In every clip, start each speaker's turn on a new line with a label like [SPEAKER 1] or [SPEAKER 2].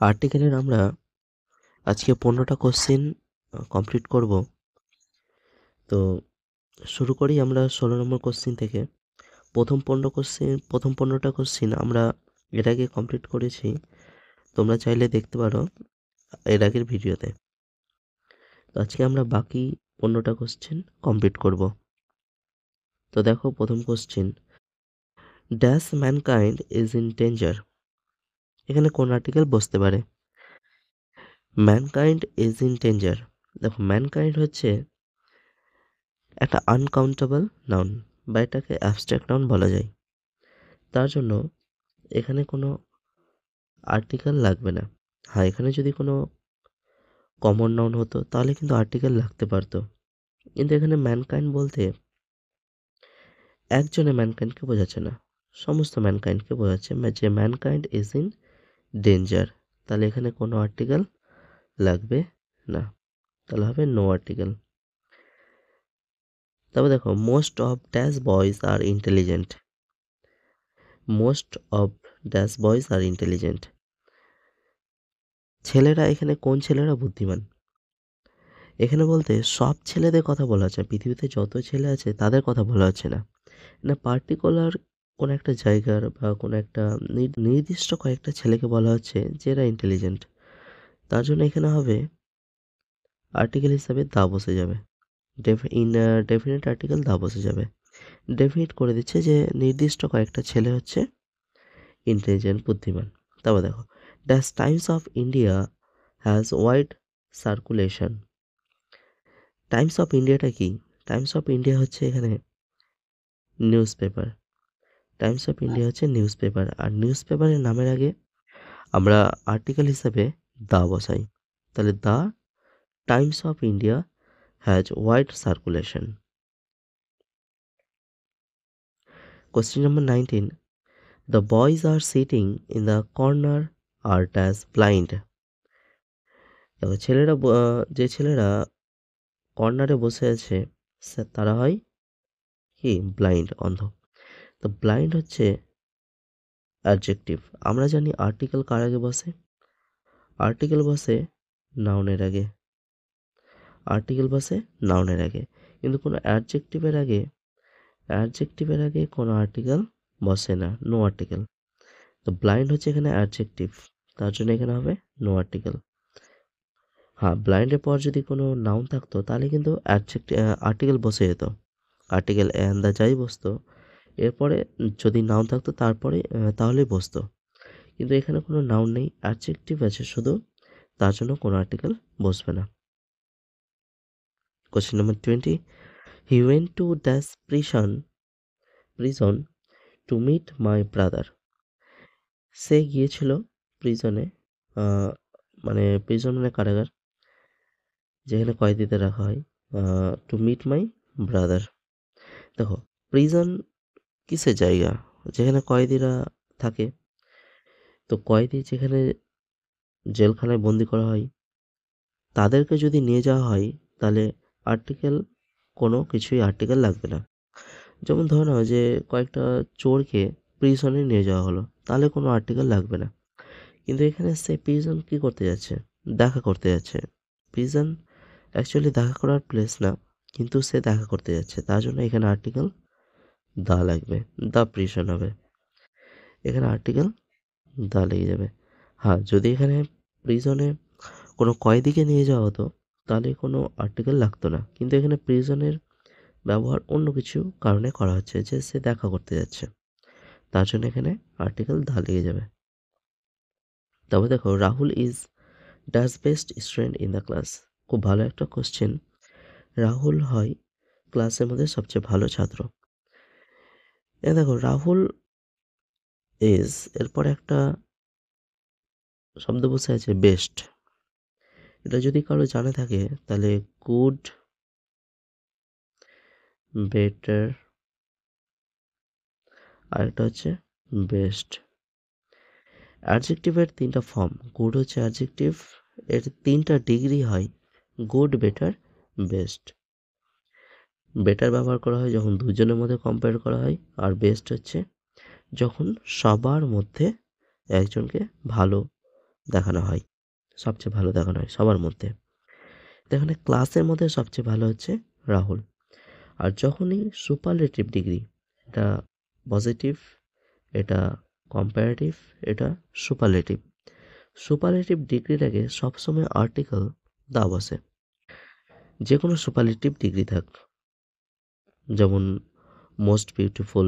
[SPEAKER 1] আর্টিকেলের আমরা আজকে 15টা question complete করব। তো শুরু করি আমরা 16 নম্বর কোশ্চেন থেকে। প্রথম 15টা কোশ্চেন আমরা এর আগে কমপ্লিট করেছি। তোমরা চাইলে দেখতে পারো এর আগের ভিডিওতে। তো আজকে আমরা বাকি 15টা কোশ্চেন কমপ্লিট করব। তো দেখো প্রথম question, dash mankind is in danger. এখানে কোন আর্টিকেল বসতে পারে? Mankind is in danger. দেখো ম্যানকাইন্ড হচ্ছে একটা আনকাউন্টেবল নাউন বা এটাকে অ্যাবস্ট্রাক্ট নাউন বলা যায়। তার জন্য এখানে কোনো আর্টিকেল লাগবে না। হ্যাঁ, এখানে যদি কোনো কমন নাউন হতো তাহলে কিন্তু আর্টিকেল লাগতে পারতো, কিন্তু এখানে ম্যানকাইন্ড বলতে একজনে ম্যানকাইন্ডকে বোঝাচ্ছে না, সমস্ত ম্যানকাইন্ডকে বোঝাচ্ছে যে ম্যানকাইন্ড ইজ ইন ডেঞ্জার। তাহলে এখানে কোনো আর্টিকেল লাগবে না, তাহলে হবে নো আর্টিকেল। তবে দেখো, most of dash boys are intelligent. Most of dash boys are intelligent, ছেলেরা এখানে কোন ছেলেরা বুদ্ধিমান? এখানে বলতে সব ছেলেদের কথা বলা হচ্ছে, পৃথিবীতে যত ছেলে আছে তাদের কথা বলা হচ্ছে না। না, পার্টিকুলার কোন একটা জায়গার বা কোন একটা নির্দিষ্ট কয়েকটা ছেলেকে বলা হচ্ছে যে এরা ইন্টেলিজেন্ট। তার জন্য এখানে হবে আর্টিকেল হিসাবে দা বসে যাবে। ডেফিনেট আর্টিকেল দা বসে যাবে। ডেফিনিট করে দিচ্ছে যে নির্দিষ্ট কয়েকটা ছেলে হচ্ছে ইন্টেলিজেন্ট, বুদ্ধিমান। তারপর দেখো, the Times of India has wide circulation. Times of ইন্ডিয়াটা কি? টাইমস অফ ইন্ডিয়া হচ্ছে এখানে newspaper. Times of India হচ্ছে নিউজ পেপার, আর নিউজ পেপারের নামের আগে আমরা আর্টিকেল হিসাবে দা বসাই। তাহলে the Times of India has wide circulation. Question number 19, the boys are sitting in the corner are dash blind. দেখো যে ছেলেরা কর্নারে বসে আছে তারা হয় কি? ব্লাইন্ড, অন্ধ। তো ব্লাইন্ড হচ্ছে অ্যাডজেক্টিভ। আমরা জানি আর্টিকেল কার আগে বসে? আর্টিকেল বসে নাউনের আগে। আর্টিকেল বসে নাউনের আগে, কিন্তু কোনো অ্যাডজেক্টিভের আগে কোনো আর্টিকেল বসে না, নো আর্টিকেল। তো ব্লাইন্ড হচ্ছে এখানে অ্যাডজেক্টিভ, তার জন্য এখানে হবে নো আর্টিকেল। হ্যাঁ, ব্লাইন্ডের পর যদি কোনো নাউন থাকতো তাহলে কিন্তু আর্টিকেল বসে যেত। আর্টিকেল অ্যান্ড দ্য যাই বসতো, এরপরে যদি নাউন থাকতো তারপরে তাহলেই বসতো। কিন্তু এখানে কোনো নাউন নেই, অ্যাডজেক্টিভ আছে শুধু, তার জন্য কোনো আর্টিকেল বসবে না। Question number 20, he went to dash prison to meet my brother. সে গিয়েছিল প্রিজনে, মানে প্রিজন মানে কারাগার, যেখানে কয়েদিদের রাখা হয়, টু মিট মাই ব্রাদার। দেখো, প্রিজন কিসের জায়গা? যেখানে কয়েদিরা থাকে। তো কয়েদি যেখানে জেলখানায় বন্দি করা হয় তাদেরকে যদি নিয়ে যাওয়া হয় তাহলে আর্টিকেল, কোনো কিছুই আর্টিকেল লাগবে না। যেমন ধরে নাও যে কয়েকটা চোরকে প্রিজনে নিয়ে যাওয়া হলো, তাহলে কোনো আর্টিকেল লাগবে না। কিন্তু এখানে সে প্রিজন কি করতে যাচ্ছে? দেখা করতে যাচ্ছে। প্রিজন অ্যাকচুয়ালি দেখা করার প্লেস না, কিন্তু সে দেখা করতে যাচ্ছে, তার জন্য এখানে আর্টিকেল দা লাগবে, দা প্রিজন হবে। এখানে আর্টিকেল দা লেগে যাবে। হ্যাঁ, যদি এখানে প্রিজনে কোনো কয়েদিকে নিয়ে যাওয়া হতো তাহলে কোনো আর্টিকেল লাগতো না, কিন্তু এখানে প্রিজনের ব্যবহার অন্য কিছু কারণে করা হচ্ছে, যে সে দেখা করতে যাচ্ছে, তার জন্য এখানে আর্টিকেল দা লেগে যাবে। তবে দেখো, Rahul is dash best student in the class. খুব ভালো একটা কোশ্চেন। রাহুল হয় ক্লাসের মধ্যে সবচেয়ে ভালো ছাত্র। দেখো, রাহুল ইজ এরপর একটা শব্দ বসে আছে বেস্ট। এটা যদি কারো জানা থাকে তাহলে গুড, বেটার, আর একটা হচ্ছে বেস্ট। অ্যাডজেক্টিভের 3টা ফর্ম। গুড হচ্ছে অ্যাডজেক্টিভ, এর 3টা ডিগ্রি হয়, গুড, বেটার, বেস্ট। বেটার ব্যবহার করা হয় যখন দুজনের মধ্যে কম্পেয়ার করা হয়, আর বেস্ট হচ্ছে যখন সবার মধ্যে একজনকে ভালো দেখানো হয়, সবচেয়ে ভালো দেখানো হয় সবার মধ্যে। তো এখানে ক্লাসের মধ্যে সবচেয়ে ভালো হচ্ছে রাহুল। আর যখনই সুপারলেটিভ ডিগ্রি, এটা পজিটিভ, এটা কম্পারেটিভ, এটা সুপারলেটিভ। সুপারলেটিভ ডিগ্রির আগে সবসময় আর্টিকেল দা বসে, যে কোনো সুপারলেটিভ ডিগ্রি থাক, যেমন মোস্ট বিউটিফুল,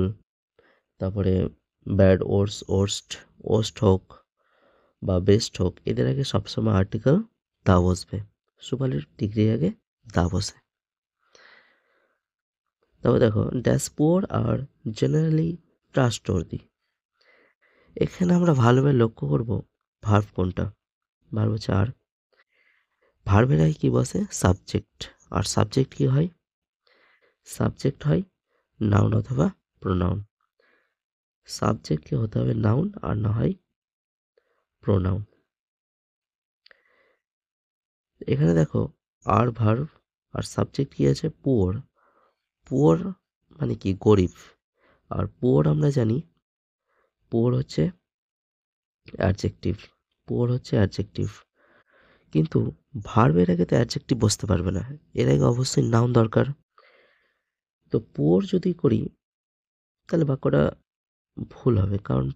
[SPEAKER 1] তারপরে ব্যাড, ওর্স্ট, ওস্ট হোক বা বেস্ট হোক, এদের আগে সবসময় আর্টিকেল দা বসবে। সুপারলেটিভ ডিগ্রির আগে দা বসে। তবে দেখো, ড্যাশবোর্ড আর জেনারেলি ট্রাস্টওয়ার্দি, এখানে আমরা ভালোভাবে লক্ষ্য করব ভার্ব কোনটা। ভার্ব হচ্ছে আর, ভার্বের আগে কি বসে? সাবজেক্ট। আর সাবজেক্ট কি হয়? সাবজেক্ট হয় নাউন অথবা প্রোনাউন। সাবজেক্টকে হতে হবে নাউন আর না হয় প্রোনাউন। এখানে দেখো, আর ভার্ব আর সাবজেক্ট কি আছে? পুয়ার। পুয়ার মানে কি? গরিব। আর পুয়ার আমরা জানি, পুয়ার হচ্ছে অ্যাডজেক্টিভ। পুয়ার হচ্ছে অ্যাডজেক্টিভ। কিন্তু ভার্বের আগে তো অ্যাডজেক্টিভ বসতে পারবে না, এর আগে অবশ্যই নাউন দরকার। তো পুয়ার যদি করি তাহলে বাক্যটা ভুল হবে, কারণ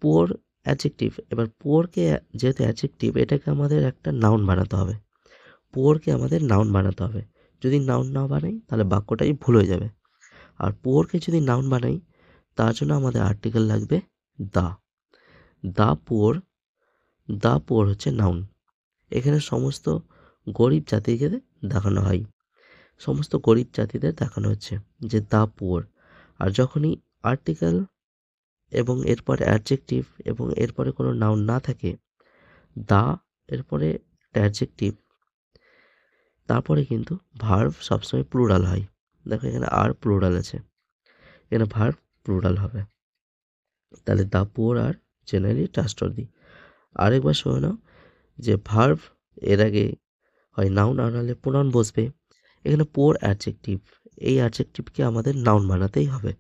[SPEAKER 1] পুয়ার অ্যাডজেক্টিভ। এবার পুয়ারকে যেহেতু অ্যাডজেক্টিভ, এটাকে আমাদের একটা নাউন বানাতে হবে। পুয়ারকে আমাদের নাউন বানাতে হবে। যদি নাউন না বানাই তাহলে বাক্যটাই ভুল হয়ে যাবে। আর পুয়ারকে যদি নাউন বানাই, তার জন্য আমাদের আর্টিকেল লাগবে দা। দা পুয়ার, দা পুয়ার হচ্ছে নাউন। এখানে সমস্ত গরিব জাতিকে দেখানো হয়, সমস্ত গরিব জাতিদের দেখানো হচ্ছে যে দা পুয়ার। আর যখনই আর্টিকেল এবং এরপর অ্যাডজেক্টিভ এবং এরপরে কোনো নাউন না থাকে, দা এরপরে অ্যাডজেক্টিভ, তারপরে কিন্তু ভার্ব সবসময় প্লুরাল হয়। দেখো এখানে আর প্লুরাল আছে, এখানে ভার্ব প্লুরাল হবে। তাহলে দা পুয়ার আর জেনারেলি ট্রাস্টওয়ার্দি। আরেকবার শুনে নাও, যে ভার্ব এর আগে হয় নাউন আর নাহলে প্রোনাউন বসবে। এখানে পুয়ার অ্যাডজেক্টিভ, এই অ্যাডজেক্টিভকে আমাদের নাউন বানাতেই হবে।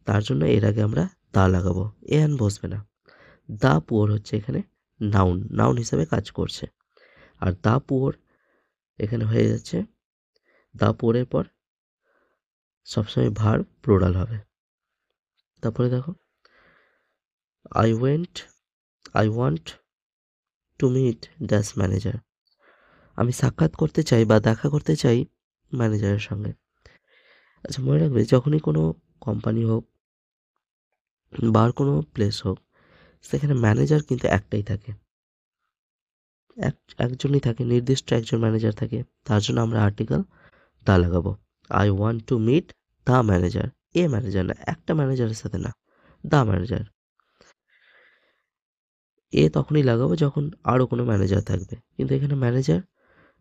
[SPEAKER 1] তার জন্য এর আগে আমরা দা লাগাবো, এন বসবে না। দা পুয়ার হচ্ছে এখানে নাউন, নাউন হিসেবে কাজ করছে। আর দা পুয়ার এখানে হয়ে যাচ্ছে, দা পুয়ারের পর সবসময় ভার্ব প্লুরাল হবে। তারপরে দেখো, I went, I want to meet dash manager. আমি সাক্ষাৎ করতে চাই বা দেখা করতে চাই ম্যানেজারের সঙ্গে। আচ্ছা, মনে রাখবে, যখনই কোনো কোম্পানি হোক বা আর কোনো প্লেস হোক, সেখানে ম্যানেজার কিন্তু একটাই থাকে, একজনই থাকে, নির্দিষ্ট একজন ম্যানেজার থাকে। তার জন্য আমরা আর্টিকেল দা লাগাবো। I want to meet the manager, a manager না, একটা ম্যানেজারের সাথে না, দ্য ম্যানেজার। এ তখনই লাগাবো যখন আরও কোনো ম্যানেজার থাকবে, কিন্তু এখানে ম্যানেজার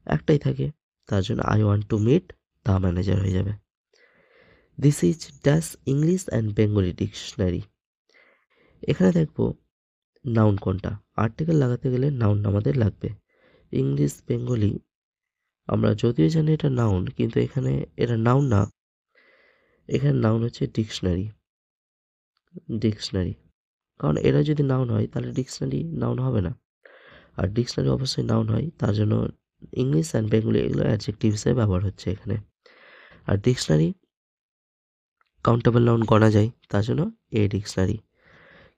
[SPEAKER 1] একটাই থাকে, তার জন্য I want to meet the manager হয়ে যাবে। This is dash English and Bengali dictionary. এখানে দেখবো নাউন কোনটা। আর্টিকেল লাগাতে গেলে নাউন আমাদের লাগবে। ইংলিশ বেঙ্গলি, আমরা যদিও জানি এটা নাউন, কিন্তু এখানে এটা নাউন না, এখানে নাউন হচ্ছে ডিকশনারি। ডিকশনারি, কারণ এরা যদি নাউন হয় তাহলে ডিকশনারি নাউন হবে না। আর ডিকশনারি অবশ্যই নাউন হয়, তার জন্য ইংলিশ অ্যান্ড বেঙ্গলি এগুলো অ্যাডজেক্টিভ হিসেবে ব্যবহার হচ্ছে এখানে। আর ডিকশনারি কাউন্টেবল নাউন গণা যায়, তার জন্য এ ডিকশনারি।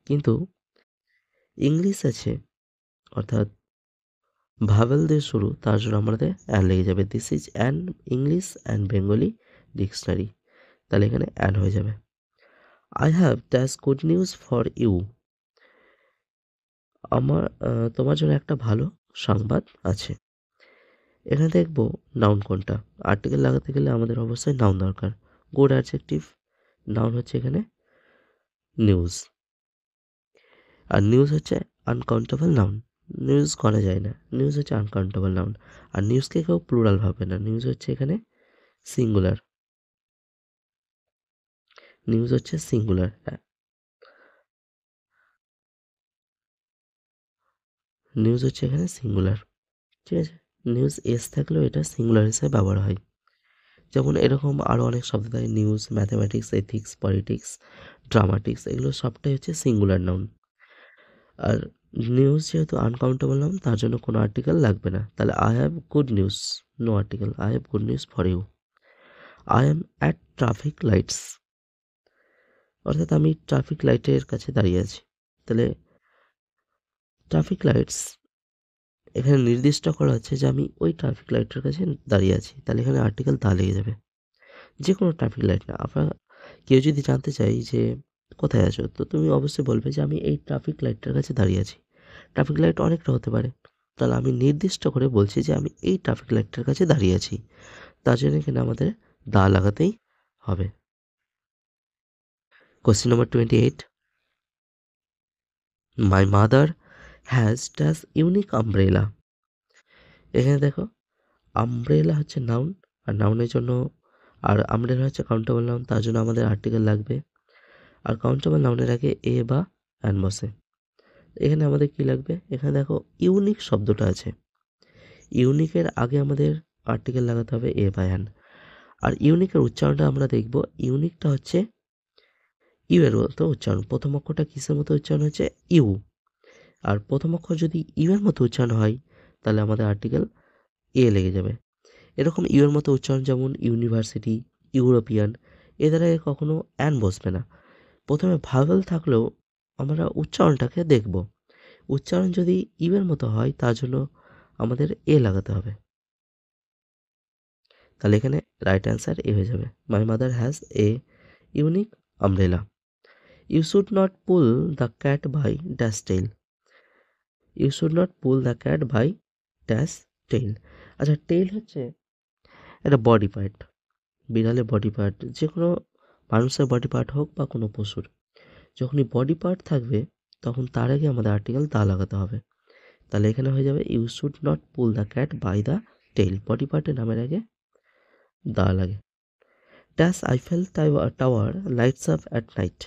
[SPEAKER 1] কিন্তু ইংলিশ আছে, অর্থাৎ ভাওয়েল দিয়ে শুরু, তার জন্য আমাদের অ্যান লেগে যাবে। This is an English and Bengali dictionary, তাহলে এখানে অ্যান হয়ে যাবে। I have dash good news for you. আমার তোমার জন্য একটা ভালো সংবাদ আছে। এখানে দেখবো নাউন কোনটা। আর্টিকেল লাগাতে গেলে আমাদের অবশ্যই নাউন দরকার। গুড অ্যাডজেক্টিভ, নাউন হচ্ছে এখানে নিউজ। আর নিউজ হচ্ছে আনকাউন্টেবল নাউন, নিউজ করা যায় না, নিউজ হচ্ছে আনকাউন্টেবল নাউন। আর নিউজকে কেউ প্লুরাল ভাবে না, নিউজ হচ্ছে এখানে সিঙ্গুলার, নিউজ হচ্ছে সিঙ্গুলার। নিউজ হচ্ছে এখানে সিঙ্গুলার, ঠিক আছে। নিউজ এস থাকলেও এটা সিঙ্গুলার হিসেবে ব্যবহার হয়। যেমন এরকম আরও অনেক শব্দ থাকে, news, mathematics, ethics, politics, dramatics, এগুলো সবটাই হচ্ছে সিঙ্গুলার নাউন। আর নিউজ যেহেতু আনকাউন্টেবল নাম তার জন্য কোনো আর্টিকেল লাগবে না। তাহলে I have good news, no article. I have good news for you. I am at traffic lights, অর্থাৎ আমি ট্রাফিক লাইটের কাছে দাঁড়িয়ে আছি। তাহলে ট্রাফিক লাইটস এখানে নির্দিষ্ট করা হচ্ছে যে আমি ওই ট্রাফিক লাইটের কাছে দাঁড়িয়ে আছি। তাহলে এখানে আর্টিকেল দা লেগে যাবে। যে কোনো ট্রাফিক লাইট না। কেউ যদি জানতে চাই যে কোথায় আছো? তো তুমি অবশ্যই বলবে যে আমি এই ট্রাফিক লাইটটার কাছে দাঁড়িয়ে আছি। ট্রাফিক লাইট অনেকটা হতে পারে। তাহলে আমি নির্দিষ্ট করে বলছি যে আমি এই ট্রাফিক লাইটটার কাছে দাঁড়িয়ে আছি। তার জন্য এখানে আমাদের দা লাগাতেই হবে। Question number 28, my mother has dash unique umbrella. এখানে দেখো আমব্রেলা হচ্ছে নাউন, আর নাউনের জন্য আর আমব্রেলা হচ্ছে কাউন্টেবল নাউন, তার জন্য আমাদের আর্টিকেল লাগবে। আর কাউন্টেবল নাউনের আগে এ বা অ্যান বসে। এখানে আমাদের কি লাগবে? এখানে দেখো ইউনিক শব্দটা আছে। ইউনিকের আগে আমাদের আর্টিকেল লাগাতে হবে এ বা অ্যান। আর ইউনিকের উচ্চারণটা আমরা দেখব। ইউনিকটা হচ্ছে ইউ এর মতো উচ্চারণ। প্রথম অক্ষরটা কিসের মতো উচ্চারণ হচ্ছে? ইউ। আর প্রথম অক্ষর যদি ইউ এর মতো উচ্চারণ হয় তাহলে আমাদের আর্টিকেল এ লেগে যাবে। এরকম ইউ এর মতো উচ্চারণ যেমন ইউনিভার্সিটি, ইউরোপিয়ান, এ দ্বারা কখনো অ্যান বসবে না। প্রথমে ভাওয়েল থাকলেও আমরা উচ্চারণটাকে দেখব। উচ্চারণ যদি ইউ এর মতো হয় তার জন্য আমাদের এ লাগাতে হবে। তাহলে এখানে রাইট অ্যান্সার এ হয়ে যাবে। My mother has a unique umbrella. You should not pull the cat by dash tail. You should not pull the cat by dash tail. আচ্ছা, টেইল হচ্ছে একটা বডি পার্ট, বিড়ালের বডি পার্ট, যে কোনো মানুষের body part হোক বা কোনো পশুর। যখনই বডি পার্ট থাকবে তখন তার আগে আমাদের আর্টিকেল দা লাগাতে হবে। তাহলে এখানে হয়ে যাবে you should not pull the cat by the tail. Body পার্টের নামের আগে দা লাগে। Dash Eiffel tower lights up at night.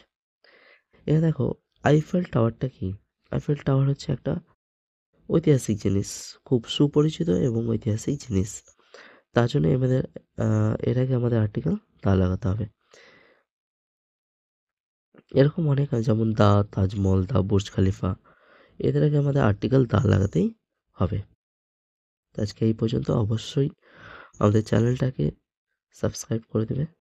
[SPEAKER 1] এখানে দেখো আইফেল টাওয়ারটা কি? আইফেল টাওয়ার হচ্ছে একটা ঐতিহাসিক জিনিস, খুব সুপরিচিত এবং ঐতিহাসিক জিনিস। তার জন্য এর আগে আমাদের আর্টিকেল দা লাগাতে হবে। এরকম অনেক আছে, যেমন দা তাজমহল, দা বুর্জ খালিফা, এদের আগে আমাদের আর্টিকেল দা লাগাতেই হবে। আজকে এই পর্যন্ত। অবশ্যই আমাদের চ্যানেলটাকে সাবস্ক্রাইব করে দেবে।